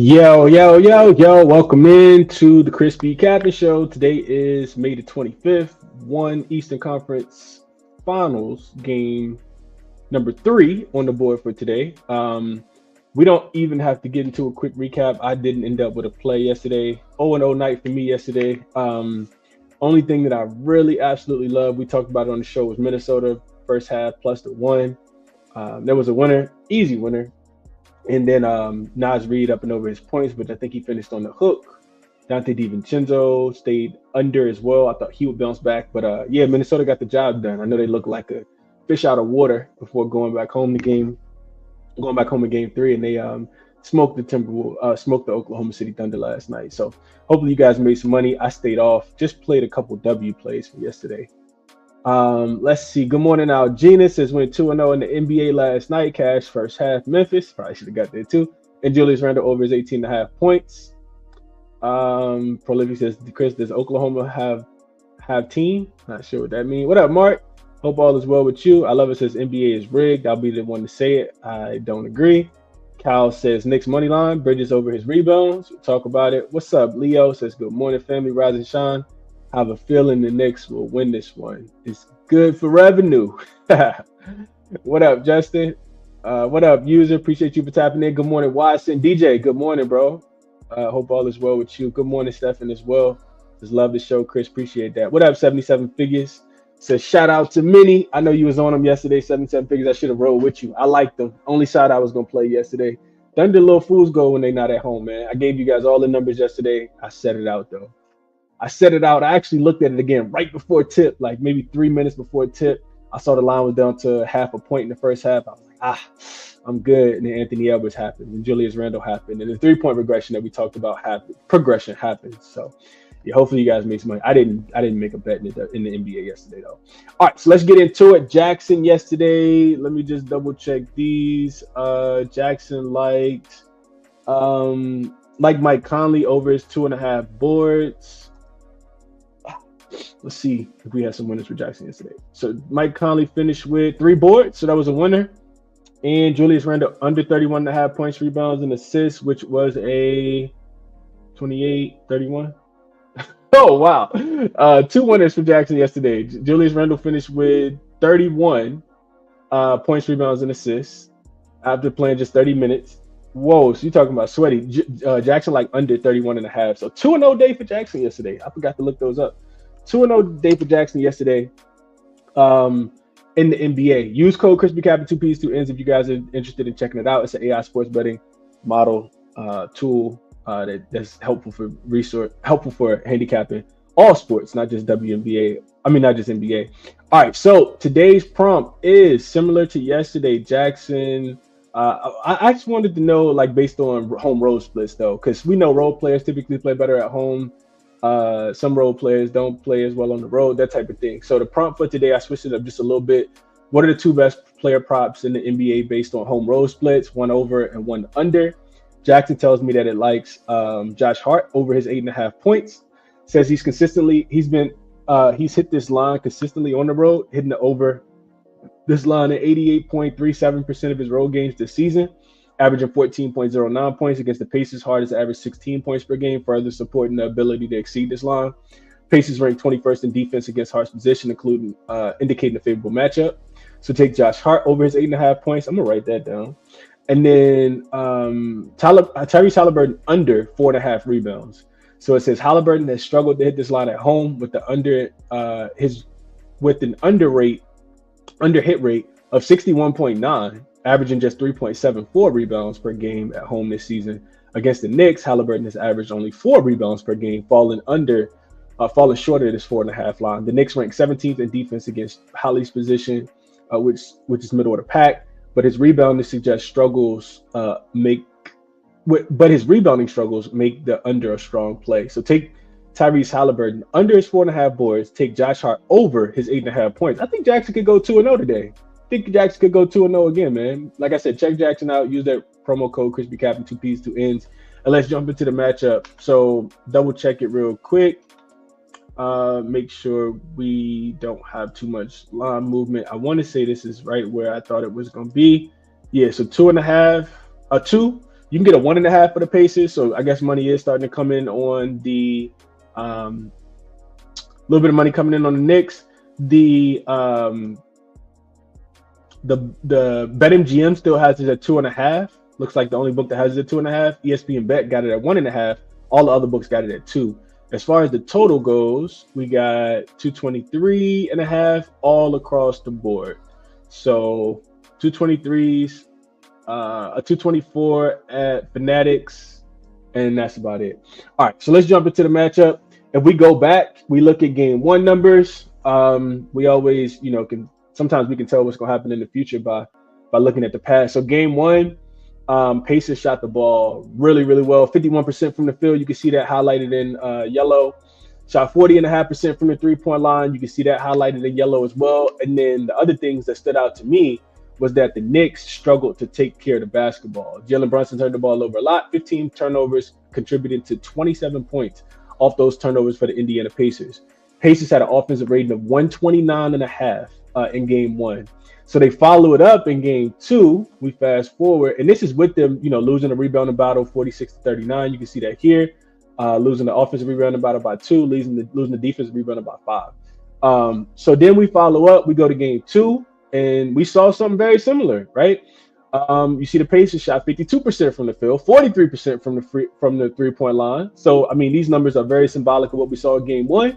Yo. Welcome in to the ChrisBeCappinn Show. Today is May the 25th, one Eastern Conference Finals game number 3 on the board for today. We don't even have to get into a quick recap. I didn't end up with a play yesterday. 0-0 night for me yesterday. Only thing that I really absolutely love, we talked about it on the show, was Minnesota first half plus the 1. There was a winner, easy winner. And then Nas Reed up and over his points, but I think he finished on the hook. Dante DiVincenzo stayed under as well. I thought he would bounce back. But Minnesota got the job done. I know they look like a fish out of water before going back home in game 3, and they smoked the Oklahoma City Thunder last night. So hopefully you guys made some money. I stayed off. Just played a couple W plays for yesterday. Let's see. Good morning, Algina says went 2-0 in the NBA last night. Cash first half. Memphis probably should have got there too. And Julius Randle over his 18.5 points. Prolific says, Chris, does Oklahoma have team? Not sure what that means. What up, Mark? Hope all is well with you. I love it. Says NBA is rigged. I'll be the one to say it. I don't agree. Cal says Knicks money line. Bridges over his rebounds. We'll talk about it. What's up? Leo says good morning, family. Rise and shine. Have a feeling the Knicks will win this one. It's good for revenue. What up, Justin? What up, user? Appreciate you for tapping in. Good morning, Watson. DJ, good morning, bro. Hope all is well with you. Good morning, Stefan, as well. Just love the show, Chris. Appreciate that. What up, 77 Figures? Says shout out to Minnie. I know you was on them yesterday, 77 Figures. I should have rolled with you. I liked them. Only side I was going to play yesterday. Thunder little fools go when they not at home, man. I gave you guys all the numbers yesterday. I set it out, though. I actually looked at it again right before tip, like maybe 3 minutes before tip. I saw the line was down to half a point in the first half. I was like, I'm good. And then Anthony Edwards happened, and Julius Randle happened, and the 3-point regression that we talked about progression happened. So, yeah, hopefully you guys make some money. I didn't make a bet in the NBA yesterday though. All right, so let's get into it. jaXon yesterday. Let me just double check these. jaXon liked Mike Conley over his 2.5 boards. Let's see if we had some winners for jaXon yesterday. So Mike Conley finished with 3 boards, so that was a winner. And Julius Randle under 31.5 points, rebounds, and assists, which was a 28-31. Oh, wow. 2 winners for jaXon yesterday. Julius Randle finished with 31 points, rebounds, and assists after playing just 30 minutes. Whoa, so you're talking about sweaty. jaXon like under 31.5. So 2-0 day for jaXon yesterday. I forgot to look those up. 2-0 day for jaXon yesterday in the NBA. Use code ChrisBeCappinn 2 P's 2 N's if you guys are interested in checking it out. It's an AI sports betting model tool that's helpful for handicapping all sports, not just WNBA. Not just NBA. All right, so today's prompt is similar to yesterday. jaXon. I just wanted to know, like, based on home road splits though, because we know role players typically play better at home. Some role players don't play as well on the road, that type of thing. So the prompt for today, I switched it up just a little bit. What are the 2 best player props in the NBA based on home road splits, 1 over and 1 under? jaXon tells me that it likes Josh Hart over his 8.5 points. Says he's hit this line consistently on the road, hitting the over this line at 88.37% of his road games this season, averaging 14.09 points against the Pacers. Hart has averaged 16 points per game, further supporting the ability to exceed this line. Pacers ranked 21st in defense against Hart's position, including indicating a favorable matchup. So take Josh Hart over his 8.5 points. I'm gonna write that down. And then Tyrese Halliburton under 4.5 rebounds. So it says Halliburton has struggled to hit this line at home with an under hit rate of 61.9. averaging just 3.74 rebounds per game at home this season. Against the Knicks, Halliburton has averaged only 4 rebounds per game, falling short of this 4.5 line. The Knicks rank 17th in defense against Holly's position, which is middle of the pack. But his rebounding struggles make the under a strong play. So take Tyrese Halliburton under his 4.5 boards. Take Josh Hart over his 8.5 points. I think jaXon could go 2-0 today. I think jaXon could go 2-0 again, man. Like I said, check jaXon out. Use that promo code ChrisBeCappinn 2 P's 2 N's. And let's jump into the matchup. So double check it real quick. Make sure we don't have too much line movement. I want to say this is right where I thought it was going to be. Yeah, so 2.5, 2. You can get a 1.5 for the Pacers. So I guess money is starting to come in on the little bit of money coming in on the Knicks. The BetMGM still has it at 2.5. Looks like the only book that has it at 2.5. ESPN Bet got it at 1.5. All the other books got it at 2. As far as the total goes, we got 223.5 all across the board. So 223s, a 224 at Fanatics, and that's about it. All right, so let's jump into the matchup. If we go back, we look at game one numbers. We always, sometimes we can tell what's going to happen in the future by looking at the past. So game one, Pacers shot the ball really, really well. 51% from the field. You can see that highlighted in yellow. Shot 40.5% from the three-point line. You can see that highlighted in yellow as well. And then the other things that stood out to me was that the Knicks struggled to take care of the basketball. Jalen Brunson turned the ball over a lot. 15 turnovers contributed to 27 points off those turnovers for the Indiana Pacers. Pacers had an offensive rating of 129.5 in game one. So they follow it up in game two. We fast forward, and this is with them, losing a rebounding battle 46-39. You can see that here, losing the offensive rebounding battle by 2, losing the defensive rebounding by 5. So then we follow up. We go to game two, and we saw something very similar, right? You see the Pacers shot 52% from the field, 43% from the three-point line. So, these numbers are very symbolic of what we saw in game one.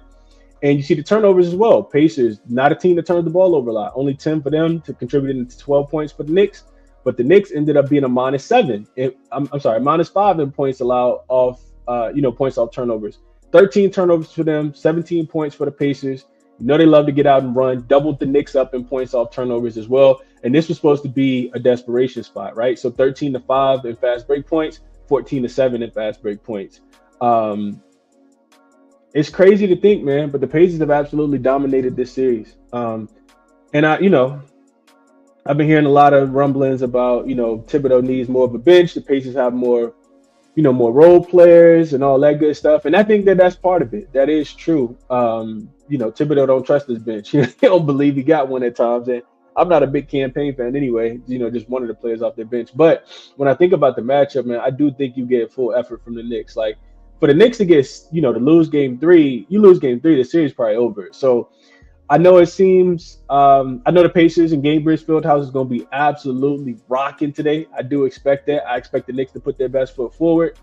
And you see the turnovers as well. Pacers, not a team that turns the ball over a lot. Only 10 for them to contribute into 12 points for the Knicks. But the Knicks ended up being a -7. -5 in points allowed off, points off turnovers. 13 turnovers for them, 17 points for the Pacers. They love to get out and run. Doubled the Knicks up in points off turnovers as well. And this was supposed to be a desperation spot, right? So 13-5 in fast break points, 14-7 in fast break points. It's crazy to think, man, but the Pacers have absolutely dominated this series. And I've been hearing a lot of rumblings about, Thibodeau needs more of a bench. The Pacers have more role players and all that good stuff. And I think that that's part of it. That is true. Thibodeau don't trust his bench. He don't believe he got one at times. And I'm not a big campaign fan anyway, just one of the players off their bench. But when I think about the matchup, man, I do think you get full effort from the Knicks. Like, for the Knicks to get, to lose game three, the series probably over. So I know it seems, I know the Pacers and Gainbridge Fieldhouse is going to be absolutely rocking today. I do expect that. I expect the Knicks to put their best foot forward.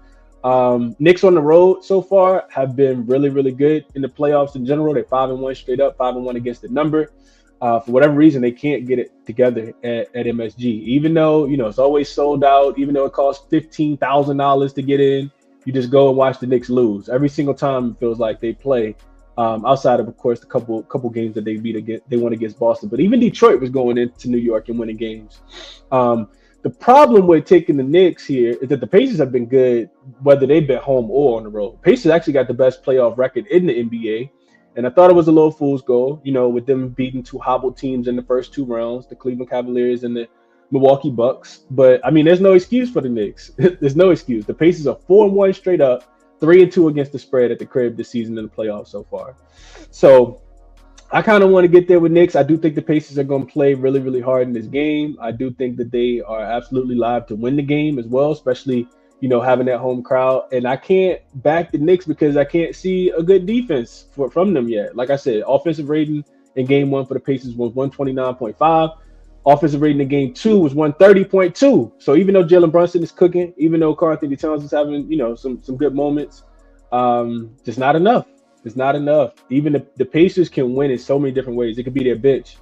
Knicks on the road so far have been really, really good in the playoffs in general. They're 5-1 straight up, 5-1 against the number. For whatever reason, they can't get it together at MSG, even though, it's always sold out, even though it costs $15,000 to get in. You just go and watch the Knicks lose every single time. It feels like they play, outside of course, the couple games that they won against Boston. But even Detroit was going into New York and winning games. The problem with taking the Knicks here is that the Pacers have been good, whether they've been home or on the road. Pacers actually got the best playoff record in the NBA. And I thought it was a little fool's goal, with them beating two hobbled teams in the first two rounds, the Cleveland Cavaliers and the Milwaukee Bucks. But there's no excuse for the Knicks. There's no excuse. The Pacers are 4-1 straight up, 3-2 against the spread at the crib this season in the playoffs so far. So I kind of want to get there with Knicks. I do think the Pacers are going to play really, really hard in this game. I do think that they are absolutely live to win the game as well, especially, having that home crowd. And I can't back the Knicks because I can't see a good defense from them yet. Like I said, offensive rating in game one for the Pacers was 129.5. Offensive rating in game two was 130.2. So even though Jalen Brunson is cooking, even though Karl-Anthony Towns is having, some good moments, just not enough. It's not enough. Even the Pacers can win in so many different ways. It could be their bench.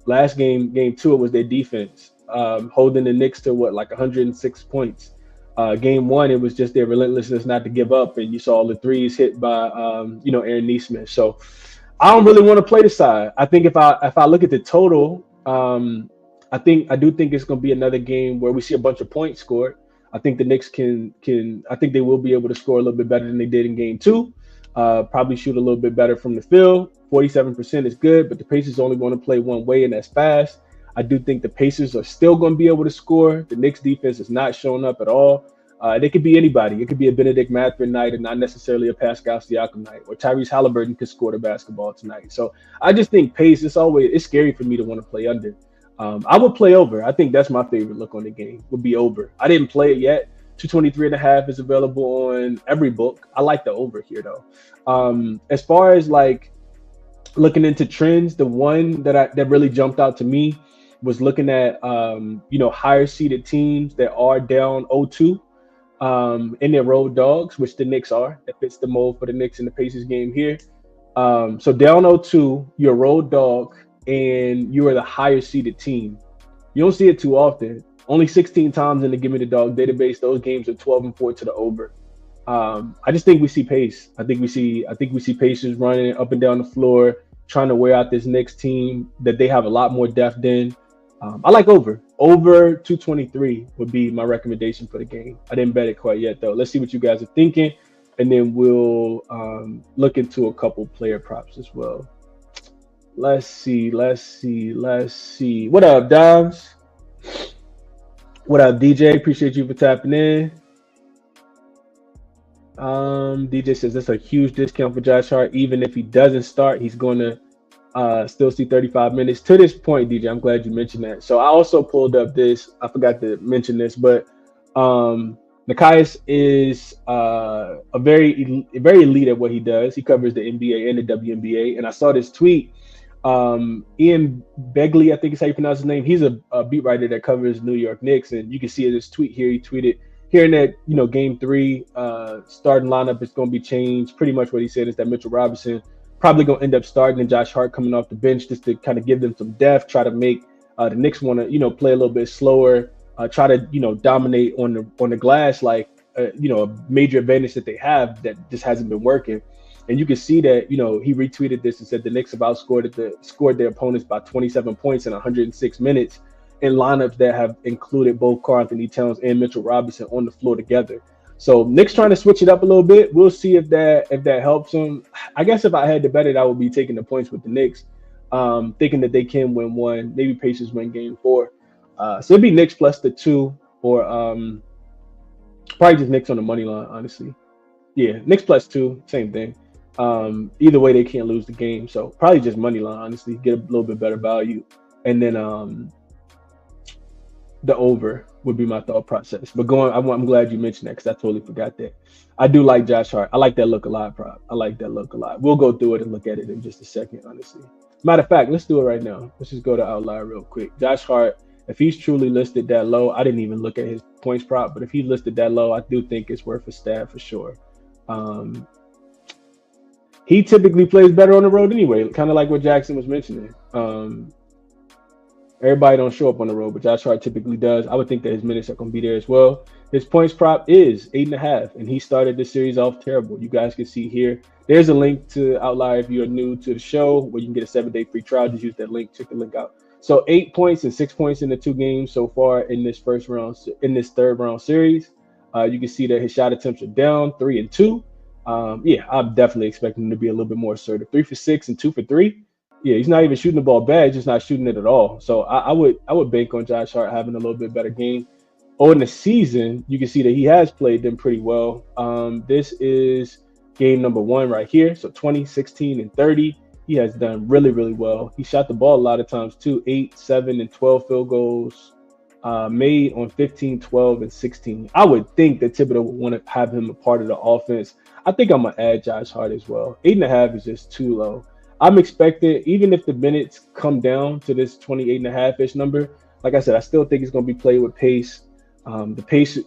Last game two, it was their defense, holding the Knicks to 106 points. Game one, it was just their relentlessness not to give up, and you saw all the threes hit by, Aaron Nesmith. So I don't really want to play the side. I think if I look at the total, I do think it's going to be another game where we see a bunch of points scored. I think the Knicks I think they will be able to score a little bit better than they did in game two. Probably shoot a little bit better from the field. 47% is good, but the Pacers only want to play one way, and that's fast. I do think the Pacers are still going to be able to score. The Knicks defense is not showing up at all. They could be anybody. It could be a Benedict Mathurin night and not necessarily a Pascal Siakam night, or Tyrese Halliburton could score the basketball tonight. So I just think pace, it's scary for me to want to play under. I would play over. I think that's my favorite look on the game, would be over. I didn't play it yet, 223.5 is available on every book. I like the over here though. As far as like looking into trends, the one that really jumped out to me was looking at higher seeded teams that are down 0-2 in their road dogs, which the Knicks are. That fits the mold for the Knicks and the Pacers game here. So down 0-2, you're a road dog, and you are the higher seeded team. You don't see it too often. Only 16 times in the Give Me the Dog database, those games are 12-4 to the over. I just think we see pace. I think we see Pacers running up and down the floor, trying to wear out this Knicks team that they have a lot more depth in. I like over 223 would be my recommendation for the game. I didn't bet it quite yet though. Let's see what you guys are thinking, and then we'll look into a couple player props as well. Let's see. What up, Dobbs? What up, DJ? Appreciate you for tapping in. DJ says that's a huge discount for Josh Hart. Even if he doesn't start, he's going to still see 35 minutes. To this point, DJ, I'm glad you mentioned that. So I also pulled up this. I forgot to mention this, but Nekias is a very elite at what he does. He covers the NBA and the WNBA. And I saw this tweet. Ian Begley, I think is how you pronounce his name. He's a beat writer that covers New York Knicks, and you can see this tweet here. He tweeted hearing that game 3 starting lineup is going to be changed. Pretty much what he said is that Mitchell Robinson probably going to end up starting and Josh Hart coming off the bench just to kind of give them some depth, try to make the Knicks want to play a little bit slower, try to dominate on the glass, like a major advantage that they have that just hasn't been working. And you can see that, he retweeted this and said the Knicks have scored their opponents by 27 points in 106 minutes in lineups that have included both Karl-Anthony Towns and Mitchell Robinson on the floor together. So Knicks trying to switch it up a little bit. We'll see if that helps them. I guess if I had to bet it, I would be taking the points with the Knicks, thinking that they can win 1, maybe Pacers win game 4. So it'd be Knicks plus the 2, or probably just Knicks on the money line, honestly. Yeah, Knicks plus 2, same thing. Either way, they can't lose the game. So probably just money line, honestly, get a little bit better value. And then the over would be my thought process. But I'm glad you mentioned that because I totally forgot that. I do like Josh Hart. I like that look a lot prop. I like that look a lot. We'll go through it and look at it in just a second, honestly. Matter of fact, let's do it right now. Let's just go to Outlier real quick. Josh Hart, if he's truly listed that low, I didn't even look at his points prop, but if he's listed that low, I do think it's worth a stab for sure. He typically plays better on the road anyway, kind of like what Jackson was mentioning. Everybody don't show up on the road, but Josh Hart typically does. I would think that his minutes are going to be there as well. His points prop is 8.5, and he started this series off terrible. You guys can see here. There's a link to Outlier if you're new to the show, where you can get a 7-day free trial. Just use that link. Check the link out. So 8 points and 6 points in the 2 games so far in this third round series. You can see that his shot attempts are down 3 and 2. I'm definitely expecting him to be a little bit more assertive. 3 for 6 and 2 for 3. Yeah, he's not even shooting the ball bad, just not shooting it at all. So I would bank on Josh Hart having a little bit better game. In the season, you can see that he has played them pretty well. This is game number 1 right here. So 20, 16, and 30. He has done really, really well. He shot the ball a lot of times too. 8, 7, and 12 field goals made on 15, 12, and 16. I would think that Thibodeau would want to have him a part of the offense. I think I'm going to add Josh Hart as well. 8.5 is just too low. I'm expecting, even if the minutes come down to this 28.5-ish number, like I said, I still think it's going to be played with pace. The pace,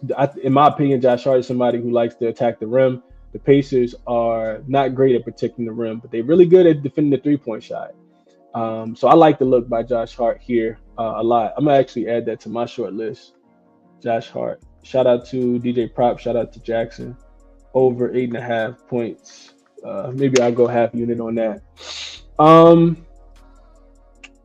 in my opinion, Josh Hart is somebody who likes to attack the rim. The Pacers are not great at protecting the rim, but they're really good at defending the three-point shot. So I like the look by Josh Hart here a lot. I'm going to actually add that to my short list. Josh Hart. Shout out to DJ Prop. Shout out to Jackson. Over 8.5 points. Maybe I'll go half unit on that. All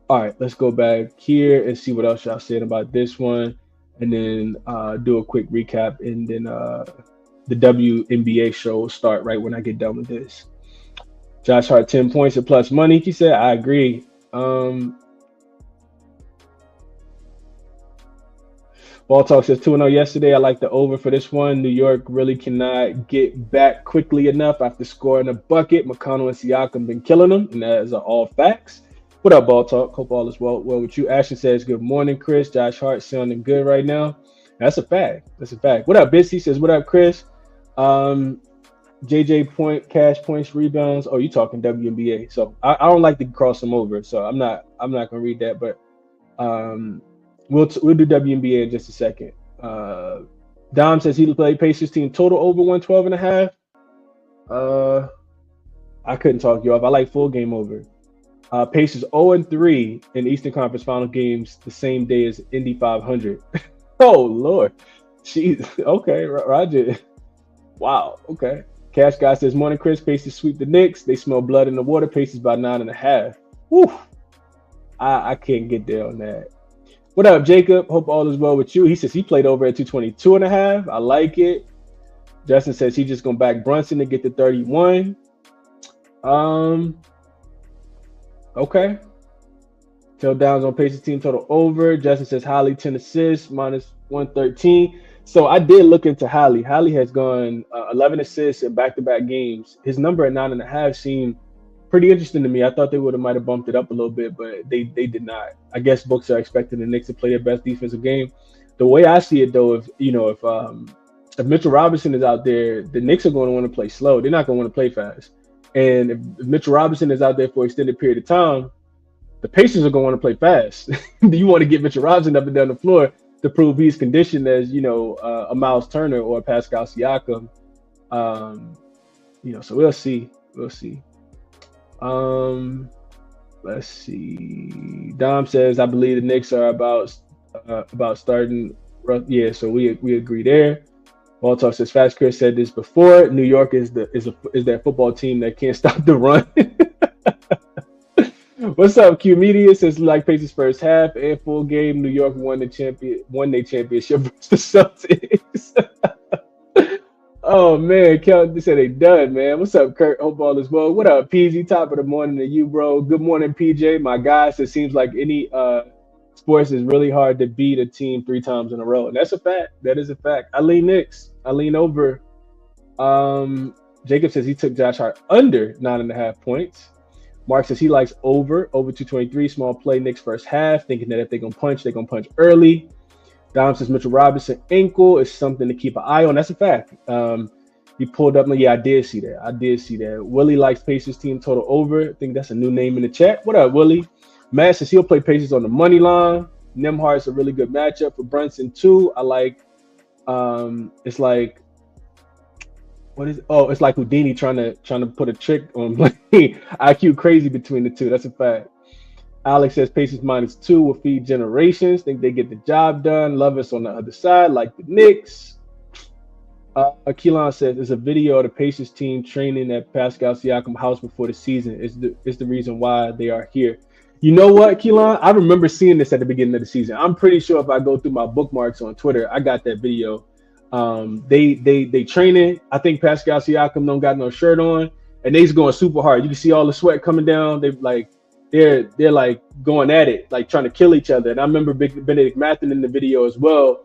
right, let's go back here and see what else y'all saying about this one, and then do a quick recap, and then the WNBA show will start right when I get done with this. Josh Hart 10 points at plus money. He said, I agree. Ball Talk says 2-0 yesterday. I like the over for this one. New York really cannot get back quickly enough after scoring a bucket. McConnell and Siakam been killing them, and that is all facts. What up, Ball Talk? Hope all is well with you. Ashton says, good morning, Chris. Josh Hart sounding good right now. That's a fact. That's a fact. What up, Bitsy says, what up, Chris? Um, JJ point, cash points, rebounds. Oh, you talking WNBA. So I don't like to cross them over. So I'm not gonna read that, but we'll do WNBA in just a second. Dom says he played Pacers team total over 112.5. I couldn't talk you off. I like full game over. Pacers 0-3 in Eastern Conference Final games the same day as Indy 500. Oh Lord, jeez. Okay, Roger. Wow. Okay. Cash Guy says, morning, Chris. Pacers sweep the Knicks. They smell blood in the water. Pacers by 9.5. Woo. I can't get there on that. What up, Jacob? Hope all is well with you. He says he played over at 222.5. I like it. Justin says he's just gonna back Brunson to get to 31. Okay. Tail Downs on Pacers team total over. Justin says Holly 10 assists minus 113. So I did look into Holly. Holly has gone 11 assists in back-to-back games. His number at 9.5 seemed pretty interesting to me. I thought they might have bumped it up a little bit, but they did not. I guess books are expecting the Knicks to play their best defensive game. The way I see it, though, if Mitchell Robinson is out there, the Knicks are going to want to play slow. They're not going to want to play fast. And if Mitchell Robinson is out there for an extended period of time, the Pacers are going to want to play fast. Do you want to get Mitchell Robinson up and down the floor to prove he's conditioned as, a Miles Turner or a Pascal Siakam? So we'll see. We'll see. Let's see. Dom says, I believe the Knicks are about starting. Yeah, so we agree there. Baltar says, Fast Chris said this before. New York is that football team that can't stop the run. What's up, Q Media? Says like Pacers first half and full game. New York won their championship versus the Celtics. Oh man, Kelly said they done, man. What's up, Kurt? Hope all is well. What up, PZ? Top of the morning to you, bro. Good morning, PJ. My guys, it seems like any sports is really hard to beat a team 3 times in a row. And that's a fact. That is a fact. I lean Knicks. I lean over. Jacob says he took Josh Hart under 9.5 points. Mark says he likes over 223. Small play Knicks first half, thinking that if they're going to punch early. Dom says Mitchell Robinson ankle is something to keep an eye on. That's a fact. He pulled up. Yeah, I did see that. Willie likes Pacers team total over. I think that's a new name in the chat. What up, Willie? Matt says he'll play Pacers on the money line. Nemhart's a really good matchup for Brunson too. I like. It's like. What is? Oh, it's like Houdini trying to put a trick on Blaine. IQ crazy between the two. That's a fact. Alex says Pacers -2 will feed generations. Think they get the job done. Love us on the other side, like the Knicks. Keelan says there's a video of the Pacers team training at Pascal Siakam house before the season. It's the reason why they are here. You know what, Keelan? I remember seeing this at the beginning of the season. I'm pretty sure if I go through my bookmarks on Twitter, I got that video. They training. I think Pascal Siakam don't got no shirt on, and they's going super hard. You can see all the sweat coming down. They're like going at it, like trying to kill each other. And I remember Benedict Mathen in the video as well.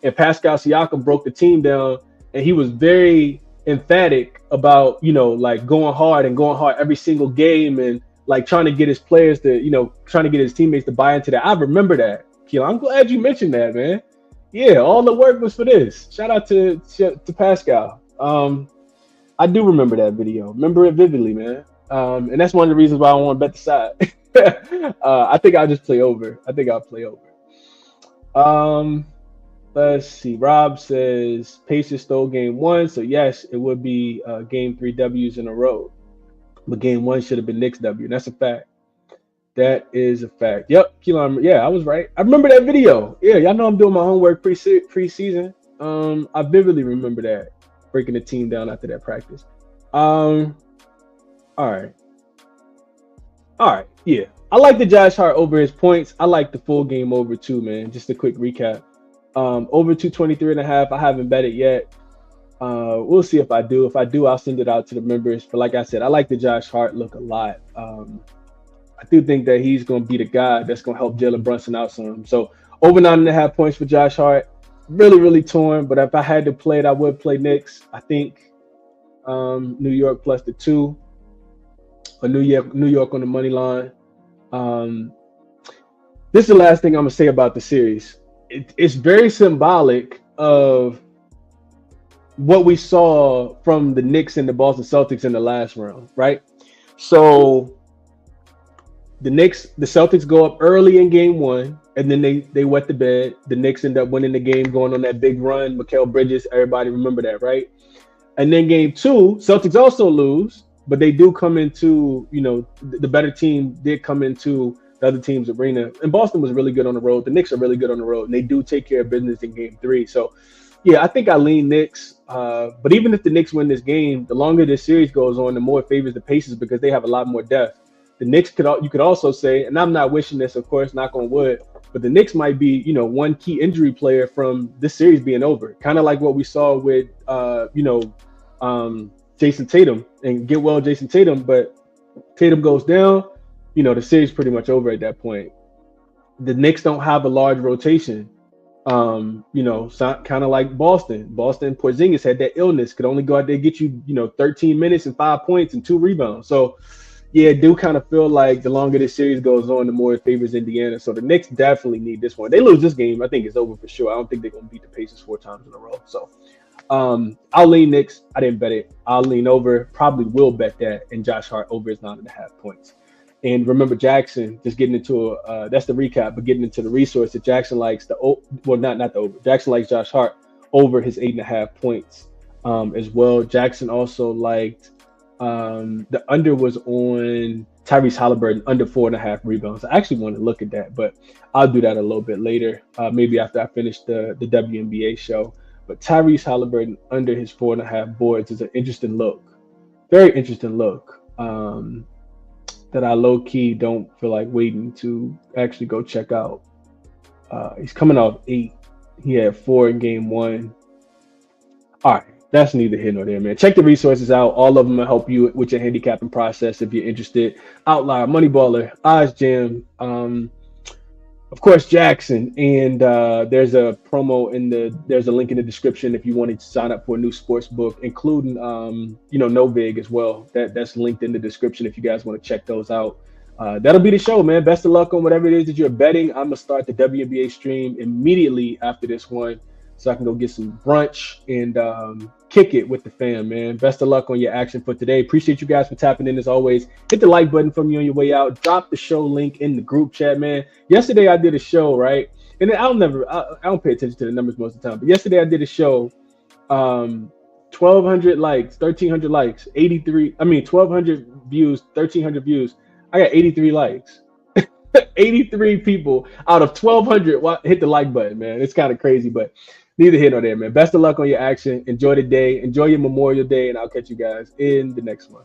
And Pascal Siakam broke the team down, and he was very emphatic about like going hard every single game, and like trying to get his players to trying to get his teammates to buy into that. I remember that, Keelan. I'm glad you mentioned that, man. Yeah, all the work was for this. Shout out to Pascal. I do remember that video. Remember it vividly, man. And that's one of the reasons why I want to bet the side. I think I'll just play over. Let's see. Rob says Pacers stole game 1. So yes, it would be game 3 W's in a row. But game 1 should have been Knicks W. And that's a fact. That is a fact. Yep, Keelan. Yeah, I was right. I remember that video. Yeah, y'all know I'm doing my homework pre-season. I vividly remember that, breaking the team down after that practice. All right. Yeah, I like the Josh Hart over his points. I like the full game over too, man. Just a quick recap. Over 223.5. I haven't bet it yet. We'll see if I do. If I do, I'll send it out to the members. But like I said, I like the Josh Hart look a lot. I do think that he's going to be the guy that's going to help Jalen Brunson out some. So over 9.5 points for Josh Hart. Really, really torn. But if I had to play it, I would play Knicks. I think New York plus the 2. Or New York on the money line. This is the last thing I'm going to say about the series. It's very symbolic of what we saw from the Knicks and the Boston Celtics in the last round, right? So the Celtics go up early in game one, and then they wet the bed. The Knicks end up winning the game, going on that big run. Mikal Bridges, everybody remember that, right? And then game two, Celtics also lose, but they do come into, the better team did come into the other team's arena. And Boston was really good on the road. The Knicks are really good on the road, and they do take care of business in game three. So, yeah, I think I lean Knicks. But even if the Knicks win this game, the longer this series goes on, the more it favors the Pacers because they have a lot more depth. The Knicks you could also say, and I'm not wishing this, of course, knock on wood, but the Knicks might be, one key injury player from this series being over. Kind of like what we saw with, Jason Tatum, and get well Jason Tatum, but Tatum goes down, the series pretty much over at that point. The Knicks don't have a large rotation. Kind of like Boston. Boston, Porzingis had that illness, could only go out there and get you, 13 minutes and 5 points and 2 rebounds. So, yeah, do kind of feel like the longer this series goes on, the more it favors Indiana. So the Knicks definitely need this one. They lose this game, I think it's over for sure. I don't think they're going to beat the Pacers 4 times in a row. So I'll lean Knicks. I didn't bet it. I'll lean over. Probably will bet that. And Josh Hart over his 9.5 points. And remember, jaXon, just getting into that's the recap, but getting into the resource that jaXon likes not the over. jaXon likes Josh Hart over his 8.5 points as well. jaXon also liked the under was on Tyrese Halliburton under 4.5 rebounds. I actually want to look at that, but I'll do that a little bit later, maybe after I finish the WNBA show. But Tyrese Halliburton under his 4.5 boards is an interesting look, very interesting look. That I low-key don't feel like waiting to actually go check out. He's coming off 8. He had 4 in game 1. All right, that's neither here nor there, man. Check the resources out. All of them will help you with your handicapping process if you're interested. Outlier, Moneyballer, Odds Jam, of course, jaXon. And there's a promo there's a link in the description if you wanted to sign up for a new sports book, including Novig as well. That's linked in the description if you guys want to check those out. That'll be the show, man. Best of luck on whatever it is that you're betting. I'm gonna start the WNBA stream immediately after this one, so I can go get some brunch and kick it with the fam, man. Best of luck on your action for today. Appreciate you guys for tapping in as always. Hit the like button for me on your way out. Drop the show link in the group chat, man. Yesterday I did a show, right? And I don't pay attention to the numbers most of the time, but yesterday I did a show, 1,200 likes, 1,300 likes, 1,200 views, 1,300 views. I got 83 likes. 83 people out of 1,200 hit the like button, man. It's kind of crazy, but neither here nor there, man. Best of luck on your action. Enjoy the day. Enjoy your Memorial Day, and I'll catch you guys in the next one.